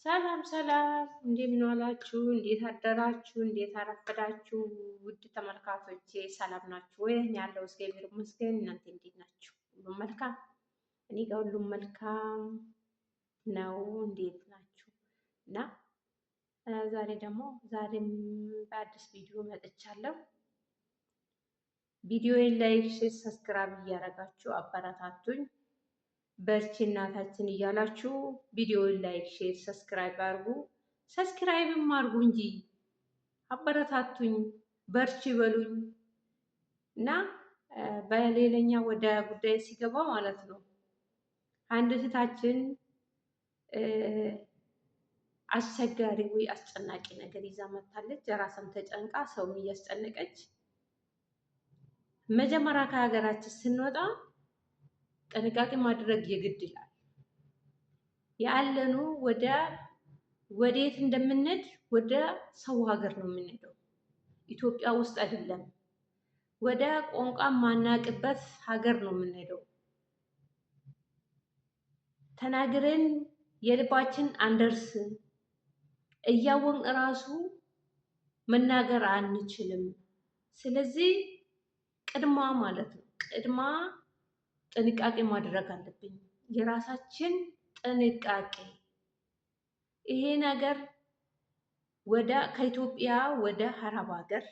ሰላም ሰላም፣ እንደምን ዋላችሁ? እንዴት አደራችሁ? እንዴት አረፈዳችሁ? ውድ ተመልካቾቼ ሰላም ናችሁ ወይ? እኔ ያለው እግዚአብሔር ይመስገን። እናንተ እንዴት ናችሁ? ሁሉም መልካም? እኔ ጋር ሁሉም መልካም ነው። እንዴት ናችሁ? እና ዛሬም በአዲስ ቪዲዮ መጥቻለሁ። ቪዲዮዬን ላይክ፣ ሼር፣ ሰብስክራይብ እያደረጋችሁ አበረታቱኝ። በርቺ እናታችን እያላችሁ ቪዲዮውን ላይክ፣ ሼር፣ ሰብስክራይብ አድርጉ። ሰብስክራይብም አድርጉ እንጂ አበረታቱኝ፣ በርቺ በሉኝ እና በሌላኛ ወደ ጉዳይ ሲገባ ማለት ነው አንድ እህታችን አስቸጋሪ ወይ አስጨናቂ ነገር ይዛ መታለች። ራሷም ተጨንቃ ሰውም እያስጨነቀች መጀመሪያ ከሀገራችን ስንወጣ ጥንቃቄ ማድረግ የግድ ይላል። ያለኑ ወዴት እንደምንሄድ ወደ ሰው ሀገር ነው የምንሄደው። ኢትዮጵያ ውስጥ አይደለም። ወደ ቋንቋ ማናቅበት ሀገር ነው የምንሄደው። ተናግረን የልባችን አንደርስም። እያወቅን እራሱ መናገር አንችልም። ስለዚህ ቅድማ ጥንቃቄ ማድረግ አለብኝ። የራሳችን ጥንቃቄ ይሄ ነገር ከኢትዮጵያ ወደ አረብ ሀገር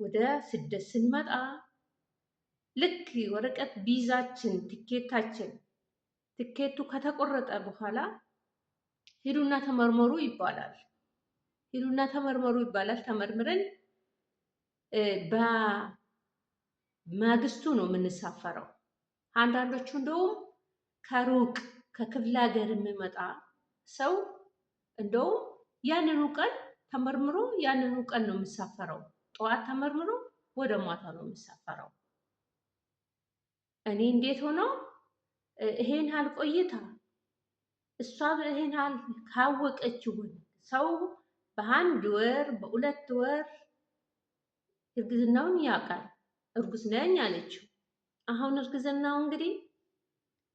ወደ ስደት ስንመጣ ልክ ወረቀት ቪዛችን ትኬቱ ከተቆረጠ በኋላ ሂዱና ተመርመሩ ይባላል። ተመርምረን በማግስቱ ነው የምንሳፈረው። አንዳንዶቹ እንደውም ከሩቅ ከክፍለ ሀገር የሚመጣ ሰው እንደውም ያንኑ ቀን ተመርምሮ ያንኑ ቀን ነው የሚሳፈረው። ጠዋት ተመርምሮ ወደ ማታ ነው የሚሳፈረው። እኔ እንዴት ሆኖ ይሄን ያህል ቆይታ እሷ ይሄን ያህል ካወቀችው ሰው በአንድ ወር በሁለት ወር እርግዝናውን ያውቃል። እርጉዝ ነኝ አለችው። አሁን እርግዝናው እንግዲህ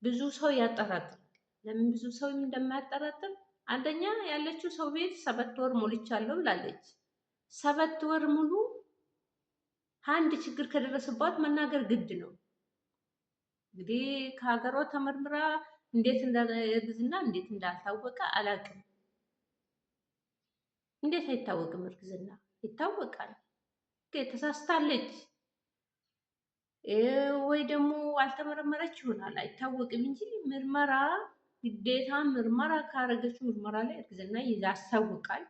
ብዙ ሰው ያጠራጥራል። ለምን ብዙ ሰው እንደማያጠራጥር አንደኛ ያለችው ሰው ቤት 7 ወር ሞልቻለሁ ብላለች። 7 ወር ሙሉ አንድ ችግር ከደረሰባት መናገር ግድ ነው። እንግዲህ ከሀገሯ ተመርምራ እርግዝና እንዴት እንዳልታወቀ አላውቅም። እንዴት አይታወቅም? እርግዝና ይታወቃል። ተሳስታለች ወይ ደግሞ አልተመረመረች ይሆናል፣ አይታወቅም እንጂ ምርመራ ግዴታ ምርመራ ካረገችው ምርመራ ላይ እርግዝና ያስታውቃል።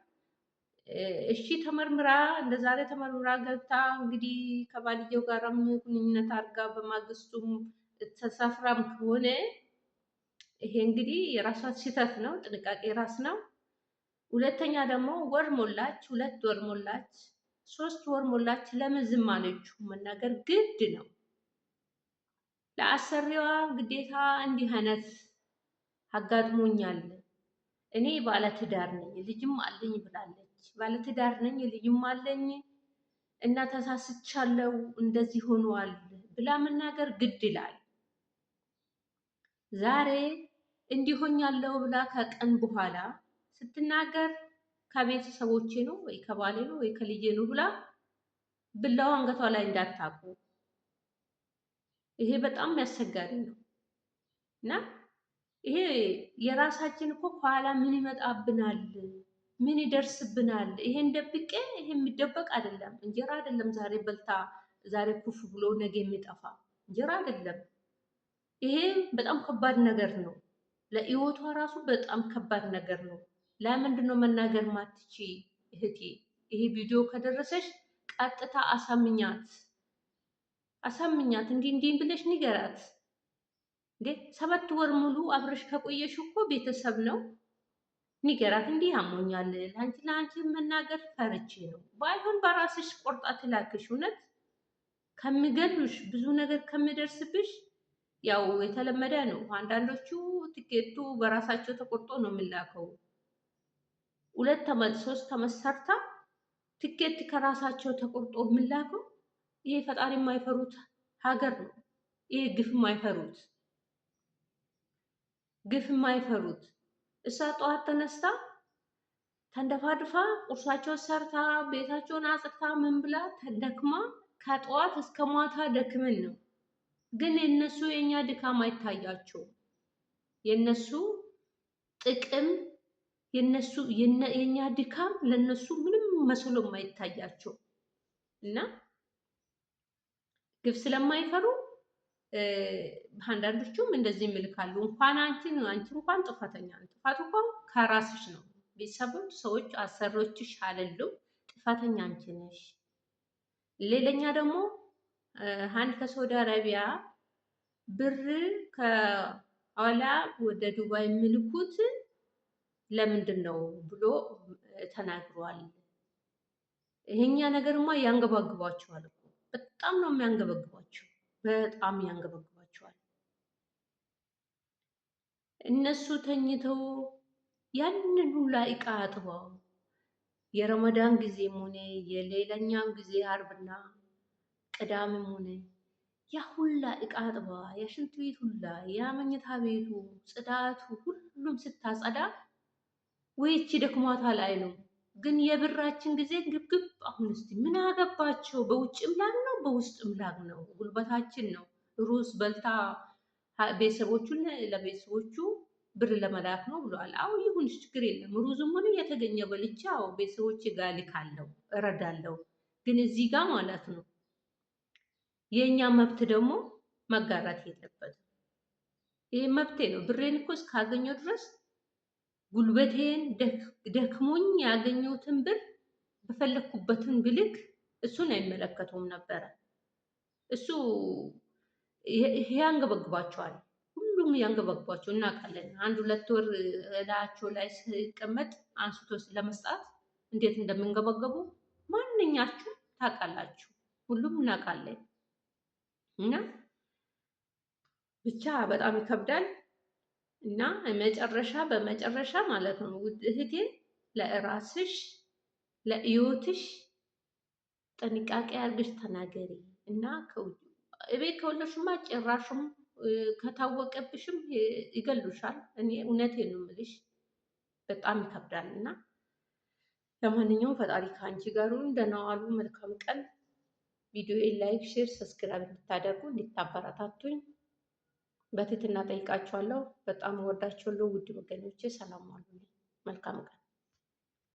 እሺ ተመርምራ እንደዛሬ ተመርምራ ገብታ እንግዲህ ከባልየው ጋርም ግንኙነት አድርጋ በማግስቱም ተሳፍራም ከሆነ ይሄ እንግዲህ የራሷ ስህተት ነው። ጥንቃቄ ራስ ነው። ሁለተኛ ደግሞ ወር ሞላች፣ 2 ወር ሞላች፣ 3 ወር ሞላች፣ ለምን ዝም አለችው? መናገር ግድ ነው። ለአሰሪዋ ግዴታ እንዲህ አይነት አጋጥሞኛል፣ እኔ ባለትዳር ነኝ ልጅም አለኝ ብላለች። ባለትዳር ነኝ ልጅም አለኝ እና ተሳስቻለሁ እንደዚህ ሆኗል ብላ መናገር ግድ ይላል። ዛሬ እንዲሆኛለሁ ብላ ከቀን በኋላ ስትናገር ከቤተሰቦቼ ነው ወይ ከባሌ ነው ወይ ከልጄ ነው ብላ ብላው አንገቷ ላይ እንዳታቁ። ይሄ በጣም ያስቸጋሪ ነው እና ይሄ የራሳችን እኮ ከኋላ ምን ይመጣብናል፣ ምን ይደርስብናል፣ ይሄን ደብቄ ይሄ የሚደበቅ አይደለም። እንጀራ አይደለም ዛሬ በልታ ዛሬ ኩፍ ብሎ ነገ የሚጠፋ እንጀራ አይደለም። ይሄ በጣም ከባድ ነገር ነው። ለህይወቷ ራሱ በጣም ከባድ ነገር ነው። ለምንድን ነው መናገር ማትቺ እህቴ? ይሄ ቪዲዮ ከደረሰሽ ቀጥታ አሳምኛት እንዲህ ብለሽ ንገራት። 7 ወር ሙሉ አብረሽ ከቆየሽ እኮ ቤተሰብ ነው። ንገራት፣ እንዲህ አሞኛል፣ ለአንቺ መናገር ፈርቼ ነው። ባይሆን በራስሽ ቆርጣ ትላክሽ። እውነት ከሚገሉሽ ብዙ ነገር ከሚደርስብሽ ያው የተለመደ ነው። አንዳንዶቹ ትኬቱ በራሳቸው ተቆርጦ ነው የሚላከው። 2 ዓመት 3 ዓመት ሰርታ ትኬት ከራሳቸው ተቆርጦ የሚላከው። ይሄ ፈጣሪ የማይፈሩት ሀገር ነው። ይሄ ግፍ የማይፈሩት እሷ ጠዋት ተነስታ ተንደፋድፋ ቁርሳቸውን ሰርታ ቤታቸውን አጽድታ ምን ብላ ተደክማ ከጠዋት እስከ ማታ ደክመን ነው። ግን የነሱ የኛ ድካም አይታያቸውም። የነሱ ጥቅም የኛ ድካም ለነሱ ምንም መስሎ የማይታያቸው እና ግብ ስለማይፈሩ አንዳንዶቹም እንደዚህ ይምልካሉ። እንኳን አንቺ እንኳን ጥፋተኛ ነው። ጥፋቱ እንኳን ከራስሽ ነው። ቤተሰቦች፣ ሰዎች፣ አሰሪዎችሽ አይደሉም። ጥፋተኛ አንቺ ነሽ። ሌላኛ ደግሞ አንድ ከሳውዲ አረቢያ ብር ከኋላ ወደ ዱባይ የሚልኩት ለምንድን ነው ብሎ ተናግሯል። ይሄኛ ነገርማ ያንገባግባቸዋል እኮ በጣም ነው የሚያንገበግባቸው። በጣም ያንገበግባቸዋል። እነሱ ተኝተው ያንን ሁላ እቃ አጥበው የረመዳን ጊዜም ሆነ የሌላኛም ጊዜ አርብና ቅዳሜም ሆነ ያ ሁላ እቃ አጥባ የሽንት ቤት ሁላ የመኝታ ቤቱ ጽዳቱ ሁሉም ስታጸዳ ወይቺ ደክሟታል አይሉም። ግን የብራችን ጊዜ ግብግብ። አሁን እስቲ ምን አገባቸው? በውጭ ምላግ ነው በውስጥ ምላግ ነው? ጉልበታችን ነው። ሩዝ በልታ ቤተሰቦቹን ለቤተሰቦቹ ብር ለመላክ ነው ብለዋል። አዎ ይሁን፣ ችግር የለም። ሩዝም ሆነ የተገኘ በልቼ አዎ ቤተሰቦች ጋር ልካለሁ፣ እረዳለሁ። ግን እዚህ ጋር ማለት ነው የእኛ መብት ደግሞ መጋራት የለበትም። ይህ መብቴ ነው። ብሬን እኮ እስካገኘው ድረስ ጉልበቴን ደክሞኝ ያገኘሁትን ብር በፈለኩበትን ብልክ እሱን አይመለከተውም ነበረ። እሱ ይሄ ያንገበግባቸዋል። ሁሉም ያንገበግባቸው እናውቃለን። አንድ ሁለት ወር እላቸው ላይ ሲቀመጥ አንስቶ ለመስጣት እንዴት እንደምንገበገቡ ማንኛችሁ ታውቃላችሁ። ሁሉም እናውቃለን። እና ብቻ በጣም ይከብዳል። እና በመጨረሻ ማለት ነው ውድ እህቴ ለራስሽ ለህይወትሽ ጥንቃቄ አድርገሽ ተናገሪ። እና እቤት ከወለድሽማ ጭራሽም ከታወቀብሽም ይገሉሻል። እኔ እውነቴን ነው የምልሽ፣ በጣም ይከብዳል። እና ለማንኛውም ፈጣሪ ከአንቺ ጋር ይሁን። ደህና ዋሉ። መልካም ቀን። ቪዲዮዬን ላይክ፣ ሼር፣ ሰብስክራይብ እንድታደርጉ እንድታበረታቱኝ በትህትና ጠይቃችኋለሁ። በጣም እወዳችኋለሁ ውድ ወገኖቼ። ሰላም ዋሉ። መልካም ቀን